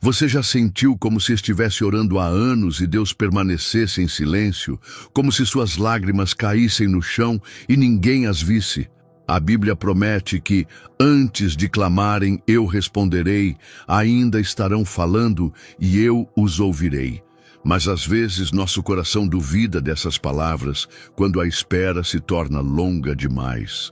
Você já sentiu como se estivesse orando há anos e Deus permanecesse em silêncio, como se suas lágrimas caíssem no chão e ninguém as visse? A Bíblia promete que, antes de clamarem, eu responderei, ainda estarão falando e eu os ouvirei. Mas às vezes nosso coração duvida dessas palavras, quando a espera se torna longa demais.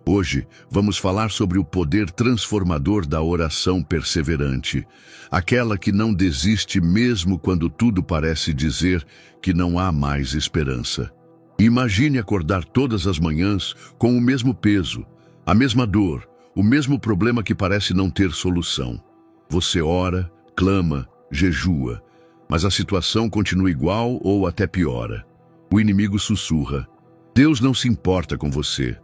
Hoje, vamos falar sobre o poder transformador da oração perseverante, aquela que não desiste mesmo quando tudo parece dizer que não há mais esperança. Imagine acordar todas as manhãs com o mesmo peso, a mesma dor, o mesmo problema que parece não ter solução. Você ora, clama, jejua, mas a situação continua igual ou até piora. O inimigo sussurra: Deus não se importa com você.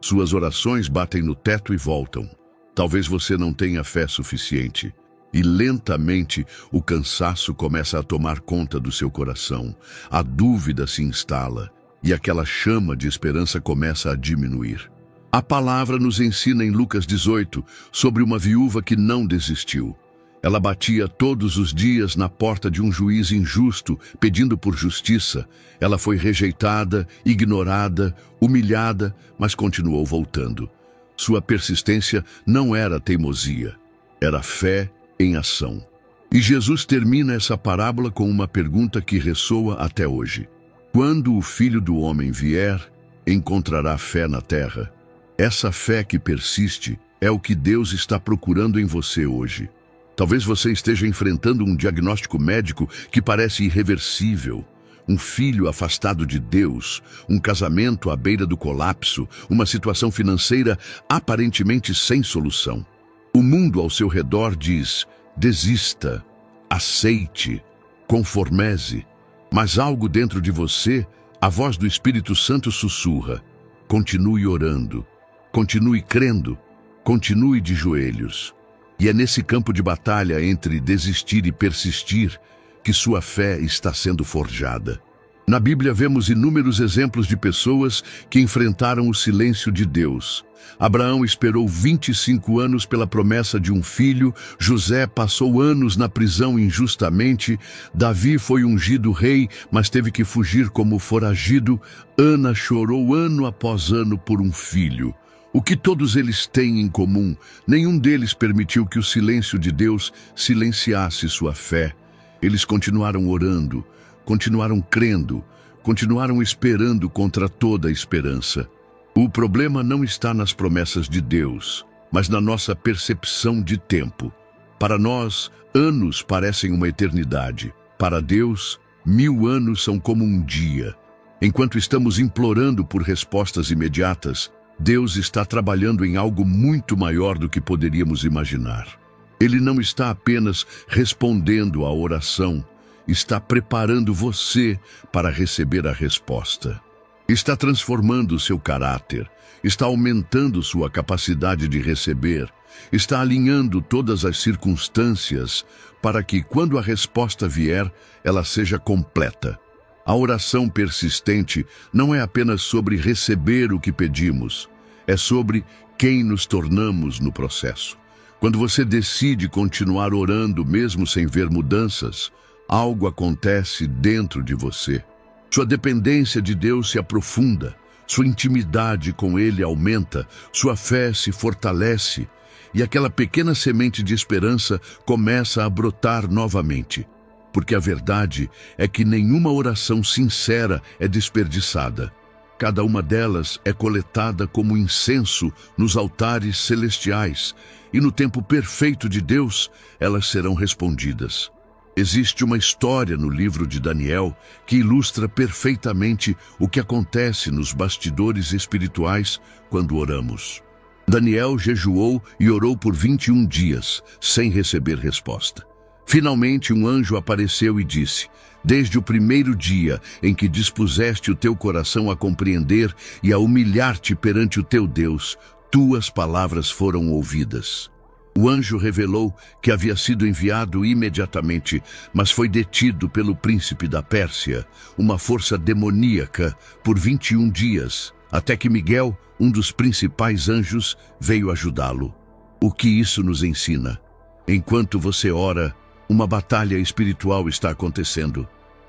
Suas orações batem no teto e voltam. Talvez você não tenha fé suficiente. E lentamente o cansaço começa a tomar conta do seu coração. A dúvida se instala e aquela chama de esperança começa a diminuir. A palavra nos ensina em Lucas 18 sobre uma viúva que não desistiu. Ela batia todos os dias na porta de um juiz injusto, pedindo por justiça. Ela foi rejeitada, ignorada, humilhada, mas continuou voltando. Sua persistência não era teimosia, era fé em ação. E Jesus termina essa parábola com uma pergunta que ressoa até hoje. Quando o Filho do Homem vier, encontrará fé na terra? Essa fé que persiste é o que Deus está procurando em você hoje. Talvez você esteja enfrentando um diagnóstico médico que parece irreversível, um filho afastado de Deus, um casamento à beira do colapso, uma situação financeira aparentemente sem solução. O mundo ao seu redor diz: desista, aceite, conformeze. Mas algo dentro de você, a voz do Espírito Santo sussurra: continue orando, continue crendo, continue de joelhos. E é nesse campo de batalha entre desistir e persistir que sua fé está sendo forjada. Na Bíblia vemos inúmeros exemplos de pessoas que enfrentaram o silêncio de Deus. Abraão esperou 25 anos pela promessa de um filho, José passou anos na prisão injustamente, Davi foi ungido rei, mas teve que fugir como foragido, Ana chorou ano após ano por um filho. O que todos eles têm em comum? Nenhum deles permitiu que o silêncio de Deus silenciasse sua fé. Eles continuaram orando, continuaram crendo, continuaram esperando contra toda a esperança. O problema não está nas promessas de Deus, mas na nossa percepção de tempo. Para nós, anos parecem uma eternidade. Para Deus, 1000 anos são como um dia. Enquanto estamos implorando por respostas imediatas, Deus está trabalhando em algo muito maior do que poderíamos imaginar. Ele não está apenas respondendo à oração, está preparando você para receber a resposta. Está transformando seu caráter, está aumentando sua capacidade de receber, está alinhando todas as circunstâncias para que, quando a resposta vier, ela seja completa. A oração persistente não é apenas sobre receber o que pedimos, é sobre quem nos tornamos no processo. Quando você decide continuar orando mesmo sem ver mudanças, algo acontece dentro de você. Sua dependência de Deus se aprofunda, sua intimidade com Ele aumenta, sua fé se fortalece e aquela pequena semente de esperança começa a brotar novamente. Porque a verdade é que nenhuma oração sincera é desperdiçada. Cada uma delas é coletada como incenso nos altares celestiais, e no tempo perfeito de Deus, elas serão respondidas. Existe uma história no livro de Daniel que ilustra perfeitamente o que acontece nos bastidores espirituais quando oramos. Daniel jejuou e orou por 21 dias, sem receber resposta. Finalmente um anjo apareceu e disse: desde o primeiro dia em que dispuseste o teu coração a compreender e a humilhar-te perante o teu Deus, tuas palavras foram ouvidas. O anjo revelou que havia sido enviado imediatamente, mas foi detido pelo príncipe da Pérsia, uma força demoníaca, por 21 dias, até que Miguel, um dos principais anjos, veio ajudá-lo. O que isso nos ensina? Enquanto você ora, uma batalha espiritual está acontecendo.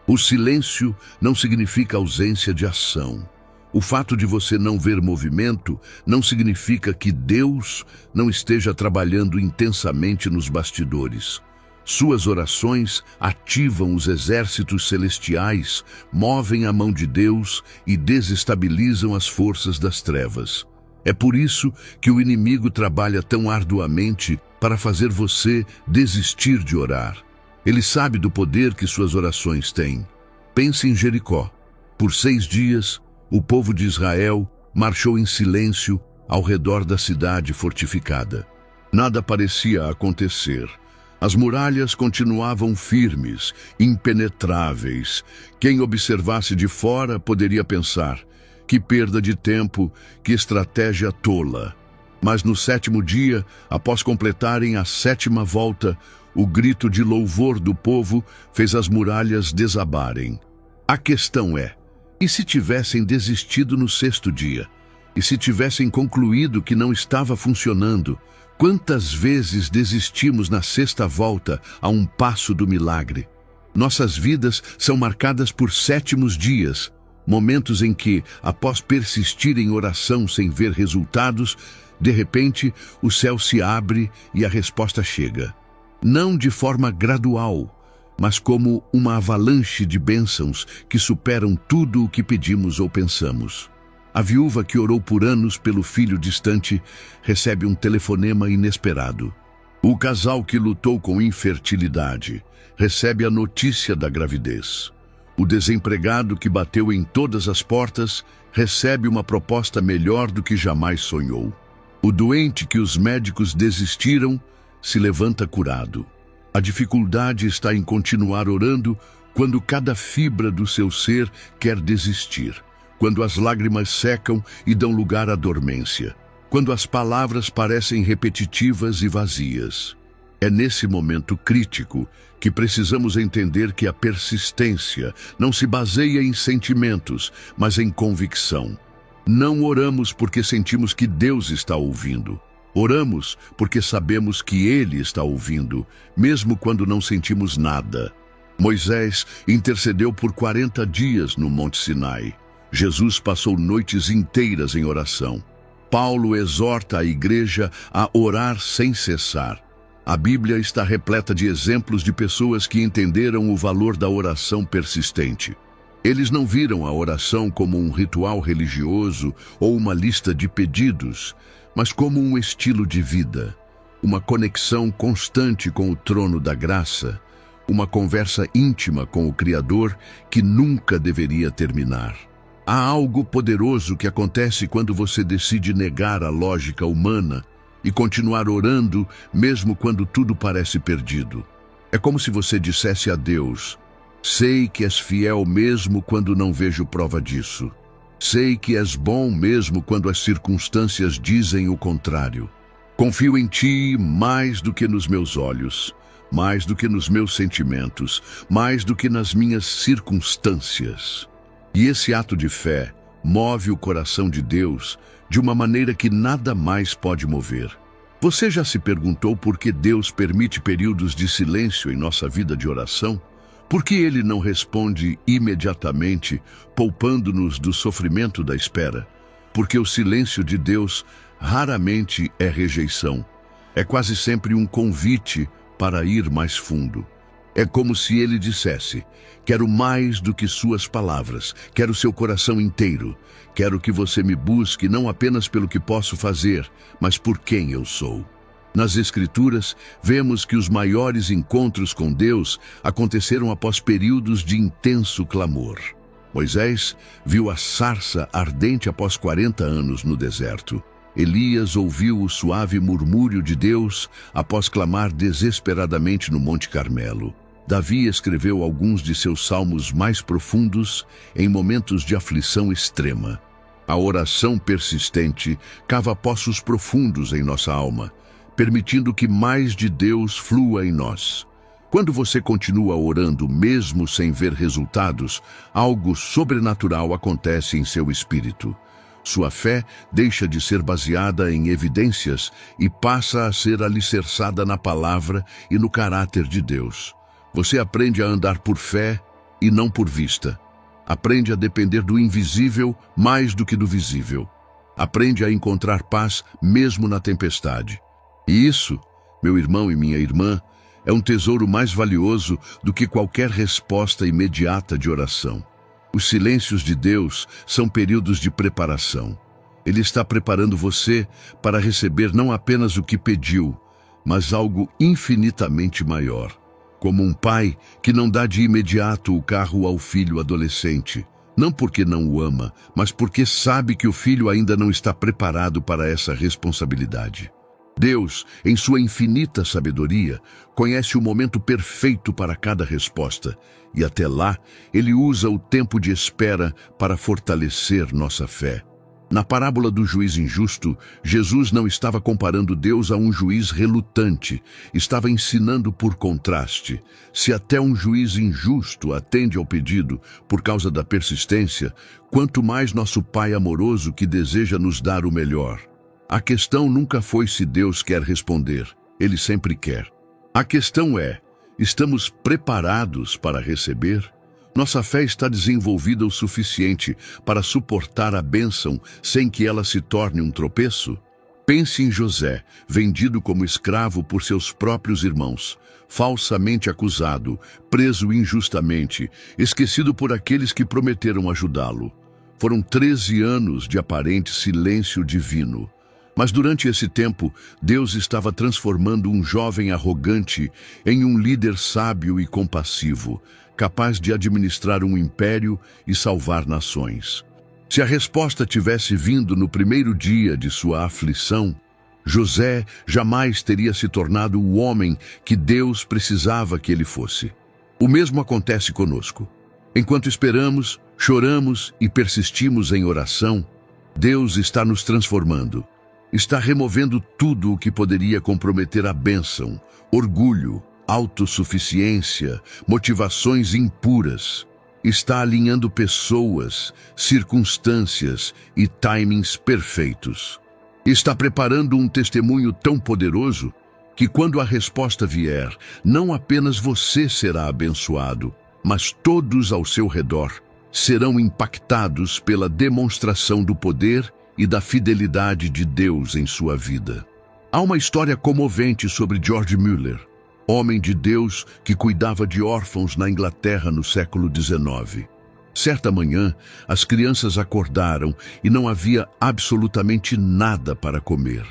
O silêncio não significa ausência de ação. O fato de você não ver movimento não significa que Deus não esteja trabalhando intensamente nos bastidores. Suas orações ativam os exércitos celestiais, movem a mão de Deus e desestabilizam as forças das trevas. É por isso que o inimigo trabalha tão arduamente para fazer você desistir de orar. Ele sabe do poder que suas orações têm. Pense em Jericó. Por 6 dias, o povo de Israel marchou em silêncio ao redor da cidade fortificada. Nada parecia acontecer. As muralhas continuavam firmes, impenetráveis. Quem observasse de fora poderia pensar: que perda de tempo, que estratégia tola. Mas no 7º dia, após completarem a 7ª volta, o grito de louvor do povo fez as muralhas desabarem. A questão é: e se tivessem desistido no 6º dia? E se tivessem concluído que não estava funcionando? Quantas vezes desistimos na 6ª volta a um passo do milagre? Nossas vidas são marcadas por 7º dias, momentos em que, após persistir em oração sem ver resultados, de repente o céu se abre e a resposta chega. Não de forma gradual, mas como uma avalanche de bênçãos que superam tudo o que pedimos ou pensamos. A viúva que orou por anos pelo filho distante recebe um telefonema inesperado. O casal que lutou com infertilidade recebe a notícia da gravidez. O desempregado que bateu em todas as portas recebe uma proposta melhor do que jamais sonhou. O doente que os médicos desistiram se levanta curado. A dificuldade está em continuar orando quando cada fibra do seu ser quer desistir. Quando as lágrimas secam e dão lugar à dormência. Quando as palavras parecem repetitivas e vazias. É nesse momento crítico que precisamos entender que a persistência não se baseia em sentimentos, mas em convicção. Não oramos porque sentimos que Deus está ouvindo. Oramos porque sabemos que Ele está ouvindo, mesmo quando não sentimos nada. Moisés intercedeu por 40 dias no Monte Sinai. Jesus passou noites inteiras em oração. Paulo exorta a igreja a orar sem cessar. A Bíblia está repleta de exemplos de pessoas que entenderam o valor da oração persistente. Eles não viram a oração como um ritual religioso ou uma lista de pedidos, mas como um estilo de vida, uma conexão constante com o trono da graça, uma conversa íntima com o Criador que nunca deveria terminar. Há algo poderoso que acontece quando você decide negar a lógica humana e continuar orando mesmo quando tudo parece perdido. É como se você dissesse a Deus: sei que és fiel mesmo quando não vejo prova disso. Sei que és bom mesmo quando as circunstâncias dizem o contrário. Confio em Ti mais do que nos meus olhos, mais do que nos meus sentimentos, mais do que nas minhas circunstâncias. E esse ato de fé move o coração de Deus de uma maneira que nada mais pode mover. Você já se perguntou por que Deus permite períodos de silêncio em nossa vida de oração? Por que Ele não responde imediatamente, poupando-nos do sofrimento da espera? Porque o silêncio de Deus raramente é rejeição. É quase sempre um convite para ir mais fundo. É como se Ele dissesse: quero mais do que suas palavras, quero seu coração inteiro. Quero que você me busque não apenas pelo que posso fazer, mas por quem eu sou. Nas Escrituras, vemos que os maiores encontros com Deus aconteceram após períodos de intenso clamor. Moisés viu a sarça ardente após 40 anos no deserto. Elias ouviu o suave murmúrio de Deus após clamar desesperadamente no Monte Carmelo. Davi escreveu alguns de seus salmos mais profundos em momentos de aflição extrema. A oração persistente cava poços profundos em nossa alma, permitindo que mais de Deus flua em nós. Quando você continua orando mesmo sem ver resultados, algo sobrenatural acontece em seu espírito. Sua fé deixa de ser baseada em evidências e passa a ser alicerçada na palavra e no caráter de Deus. Você aprende a andar por fé e não por vista. Aprende a depender do invisível mais do que do visível. Aprende a encontrar paz mesmo na tempestade. E isso, meu irmão e minha irmã, é um tesouro mais valioso do que qualquer resposta imediata de oração. Os silêncios de Deus são períodos de preparação. Ele está preparando você para receber não apenas o que pediu, mas algo infinitamente maior. Como um pai que não dá de imediato o carro ao filho adolescente, não porque não o ama, mas porque sabe que o filho ainda não está preparado para essa responsabilidade. Deus, em sua infinita sabedoria, conhece o momento perfeito para cada resposta, e até lá, Ele usa o tempo de espera para fortalecer nossa fé. Na parábola do juiz injusto, Jesus não estava comparando Deus a um juiz relutante, estava ensinando por contraste. Se até um juiz injusto atende ao pedido por causa da persistência, quanto mais nosso Pai amoroso que deseja nos dar o melhor. A questão nunca foi se Deus quer responder, Ele sempre quer. A questão é, estamos preparados para receber? Nossa fé está desenvolvida o suficiente para suportar a bênção sem que ela se torne um tropeço? Pense em José, vendido como escravo por seus próprios irmãos, falsamente acusado, preso injustamente, esquecido por aqueles que prometeram ajudá-lo. Foram 13 anos de aparente silêncio divino. Mas durante esse tempo, Deus estava transformando um jovem arrogante em um líder sábio e compassivo, capaz de administrar um império e salvar nações. Se a resposta tivesse vindo no primeiro dia de sua aflição, José jamais teria se tornado o homem que Deus precisava que ele fosse. O mesmo acontece conosco. Enquanto esperamos, choramos e persistimos em oração, Deus está nos transformando. Está removendo tudo o que poderia comprometer a bênção, orgulho, autossuficiência, motivações impuras. Está alinhando pessoas, circunstâncias e timings perfeitos. Está preparando um testemunho tão poderoso que quando a resposta vier, não apenas você será abençoado, mas todos ao seu redor serão impactados pela demonstração do poder e da fidelidade de Deus em sua vida. Há uma história comovente sobre George Mueller, homem de Deus que cuidava de órfãos na Inglaterra no século XIX. Certa manhã, as crianças acordaram e não havia absolutamente nada para comer.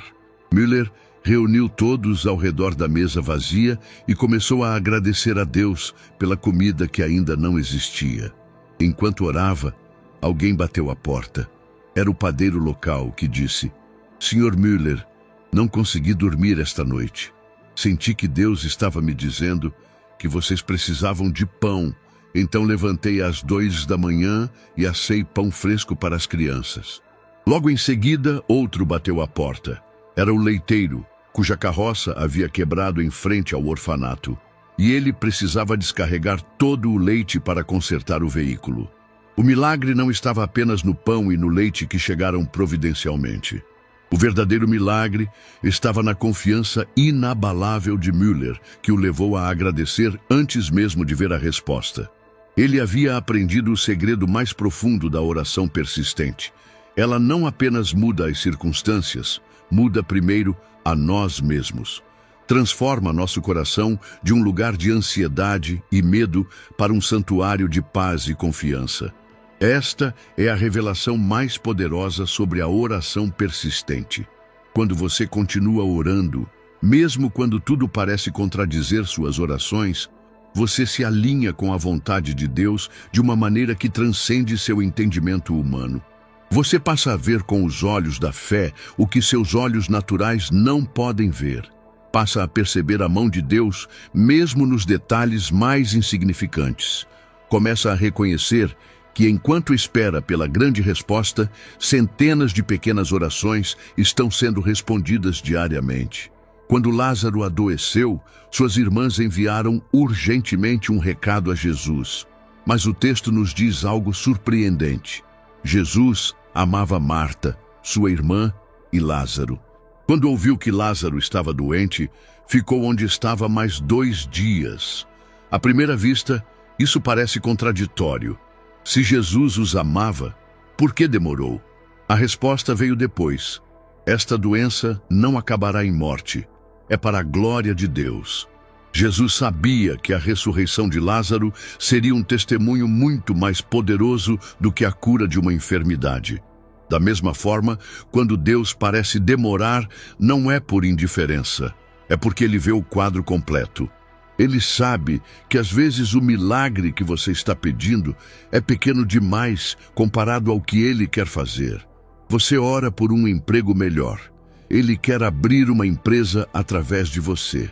Mueller reuniu todos ao redor da mesa vazia e começou a agradecer a Deus pela comida que ainda não existia. Enquanto orava, alguém bateu à porta. Era o padeiro local que disse: "Sr. Mueller, não consegui dormir esta noite. Senti que Deus estava me dizendo que vocês precisavam de pão, então levantei às 2 da manhã e assei pão fresco para as crianças." Logo em seguida, outro bateu à porta. Era o leiteiro, cuja carroça havia quebrado em frente ao orfanato, e ele precisava descarregar todo o leite para consertar o veículo. O milagre não estava apenas no pão e no leite que chegaram providencialmente. O verdadeiro milagre estava na confiança inabalável de Mueller, que o levou a agradecer antes mesmo de ver a resposta. Ele havia aprendido o segredo mais profundo da oração persistente. Ela não apenas muda as circunstâncias, muda primeiro a nós mesmos. Transforma nosso coração de um lugar de ansiedade e medo para um santuário de paz e confiança. Esta é a revelação mais poderosa sobre a oração persistente. Quando você continua orando, mesmo quando tudo parece contradizer suas orações, você se alinha com a vontade de Deus de uma maneira que transcende seu entendimento humano. Você passa a ver com os olhos da fé o que seus olhos naturais não podem ver. Passa a perceber a mão de Deus mesmo nos detalhes mais insignificantes. Começa a reconhecer que enquanto espera pela grande resposta, centenas de pequenas orações estão sendo respondidas diariamente. Quando Lázaro adoeceu, suas irmãs enviaram urgentemente um recado a Jesus. Mas o texto nos diz algo surpreendente. Jesus amava Marta, sua irmã e Lázaro. Quando ouviu que Lázaro estava doente, ficou onde estava mais 2 dias. À primeira vista, isso parece contraditório. Se Jesus os amava, por que demorou? A resposta veio depois. Esta doença não acabará em morte. É para a glória de Deus. Jesus sabia que a ressurreição de Lázaro seria um testemunho muito mais poderoso do que a cura de uma enfermidade. Da mesma forma, quando Deus parece demorar, não é por indiferença, é porque Ele vê o quadro completo. Ele sabe que às vezes o milagre que você está pedindo é pequeno demais comparado ao que Ele quer fazer. Você ora por um emprego melhor. Ele quer abrir uma empresa através de você.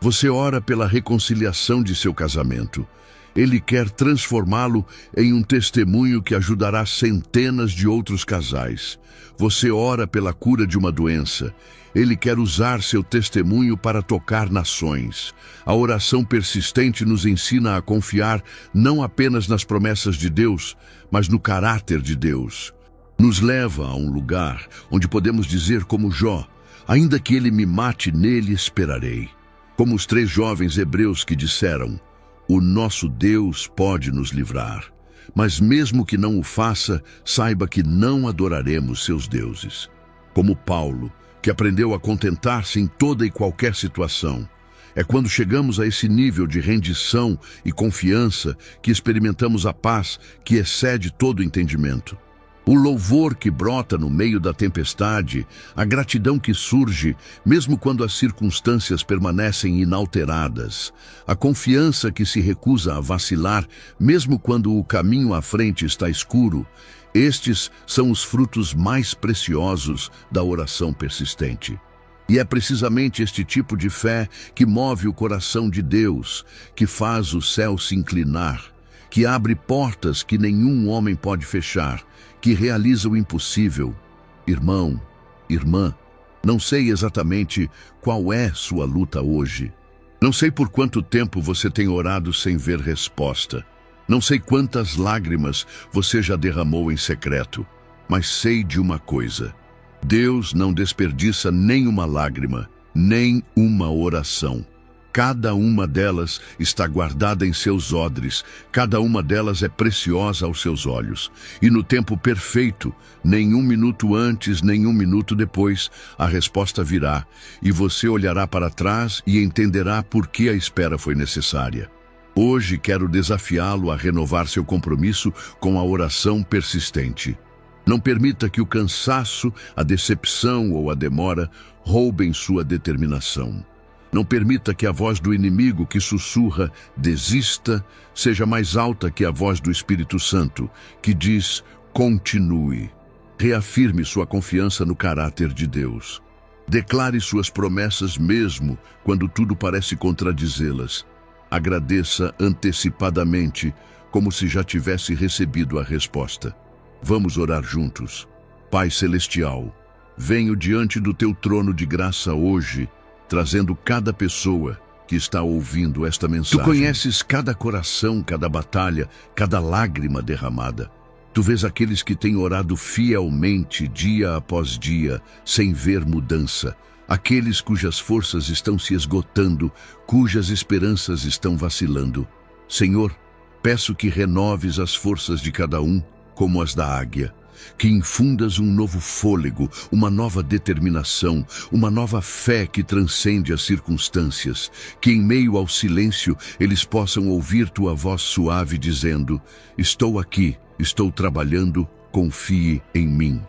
Você ora pela reconciliação de seu casamento. Ele quer transformá-lo em um testemunho que ajudará centenas de outros casais. Você ora pela cura de uma doença. Ele quer usar seu testemunho para tocar nações. A oração persistente nos ensina a confiar não apenas nas promessas de Deus, mas no caráter de Deus. Nos leva a um lugar onde podemos dizer como Jó: ainda que ele me mate, nele esperarei. Como os 3 jovens hebreus que disseram: o nosso Deus pode nos livrar, mas mesmo que não o faça, saiba que não adoraremos seus deuses. Como Paulo, que aprendeu a contentar-se em toda e qualquer situação. É quando chegamos a esse nível de rendição e confiança que experimentamos a paz que excede todo entendimento. O louvor que brota no meio da tempestade, a gratidão que surge, mesmo quando as circunstâncias permanecem inalteradas, a confiança que se recusa a vacilar, mesmo quando o caminho à frente está escuro, estes são os frutos mais preciosos da oração persistente. E é precisamente este tipo de fé que move o coração de Deus, que faz o céu se inclinar, que abre portas que nenhum homem pode fechar, que realiza o impossível. Irmão, irmã, não sei exatamente qual é sua luta hoje. Não sei por quanto tempo você tem orado sem ver resposta. Não sei quantas lágrimas você já derramou em secreto. Mas sei de uma coisa: Deus não desperdiça nem uma lágrima, nem uma oração. Cada uma delas está guardada em seus odres, cada uma delas é preciosa aos seus olhos. E no tempo perfeito, nem um minuto antes, nem um minuto depois, a resposta virá, e você olhará para trás e entenderá por que a espera foi necessária. Hoje quero desafiá-lo a renovar seu compromisso com a oração persistente. Não permita que o cansaço, a decepção ou a demora roubem sua determinação. Não permita que a voz do inimigo que sussurra "desista" seja mais alta que a voz do Espírito Santo, que diz "continue". Reafirme sua confiança no caráter de Deus. Declare suas promessas mesmo quando tudo parece contradizê-las. Agradeça antecipadamente, como se já tivesse recebido a resposta. Vamos orar juntos. Pai Celestial, venho diante do Teu trono de graça hoje, trazendo cada pessoa que está ouvindo esta mensagem. Tu conheces cada coração, cada batalha, cada lágrima derramada. Tu vês aqueles que têm orado fielmente, dia após dia, sem ver mudança. Aqueles cujas forças estão se esgotando, cujas esperanças estão vacilando. Senhor, peço que renoves as forças de cada um, como as da águia. Que infundas um novo fôlego, uma nova determinação, uma nova fé que transcende as circunstâncias. Que em meio ao silêncio eles possam ouvir tua voz suave dizendo: estou aqui, estou trabalhando, confie em mim.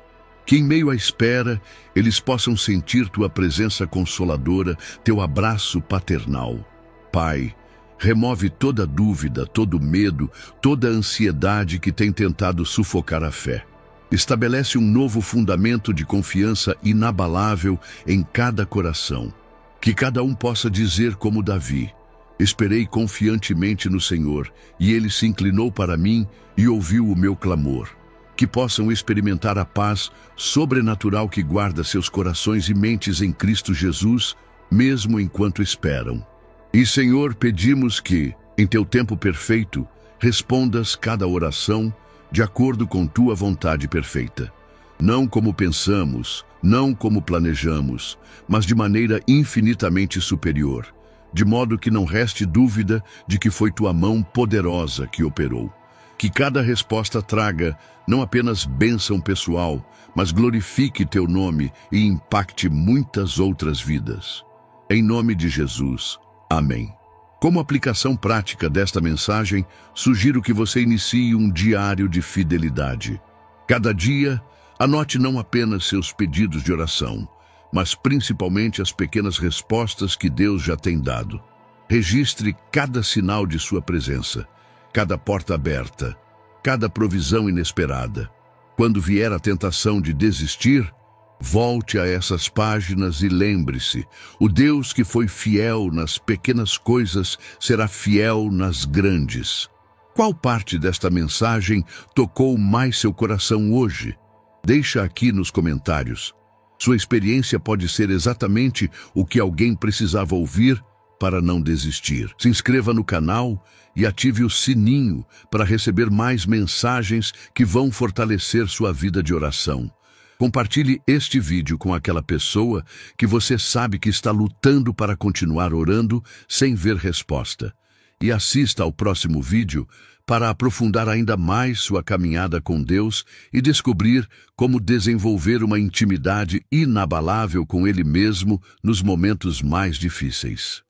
Que em meio à espera eles possam sentir tua presença consoladora, teu abraço paternal. Pai, remove toda dúvida, todo medo, toda ansiedade que tem tentado sufocar a fé. Estabelece um novo fundamento de confiança inabalável em cada coração. Que cada um possa dizer como Davi: esperei confiantemente no Senhor, e Ele se inclinou para mim e ouviu o meu clamor. Que possam experimentar a paz sobrenatural que guarda seus corações e mentes em Cristo Jesus, mesmo enquanto esperam. E, Senhor, pedimos que, em Teu tempo perfeito, respondas cada oração de acordo com Tua vontade perfeita. Não como pensamos, não como planejamos, mas de maneira infinitamente superior, de modo que não reste dúvida de que foi tua mão poderosa que operou. Que cada resposta traga não apenas bênção pessoal, mas glorifique teu nome e impacte muitas outras vidas. Em nome de Jesus. Amém. Como aplicação prática desta mensagem, sugiro que você inicie um diário de fidelidade. Cada dia, anote não apenas seus pedidos de oração, mas principalmente as pequenas respostas que Deus já tem dado. Registre cada sinal de sua presença, cada porta aberta, cada provisão inesperada. Quando vier a tentação de desistir, volte a essas páginas e lembre-se, o Deus que foi fiel nas pequenas coisas será fiel nas grandes. Qual parte desta mensagem tocou mais seu coração hoje? Deixa aqui nos comentários. Sua experiência pode ser exatamente o que alguém precisava ouvir para não desistir. Se inscreva no canal e ative o sininho para receber mais mensagens que vão fortalecer sua vida de oração. Compartilhe este vídeo com aquela pessoa que você sabe que está lutando para continuar orando sem ver resposta. E assista ao próximo vídeo para aprofundar ainda mais sua caminhada com Deus e descobrir como desenvolver uma intimidade inabalável com Ele mesmo nos momentos mais difíceis.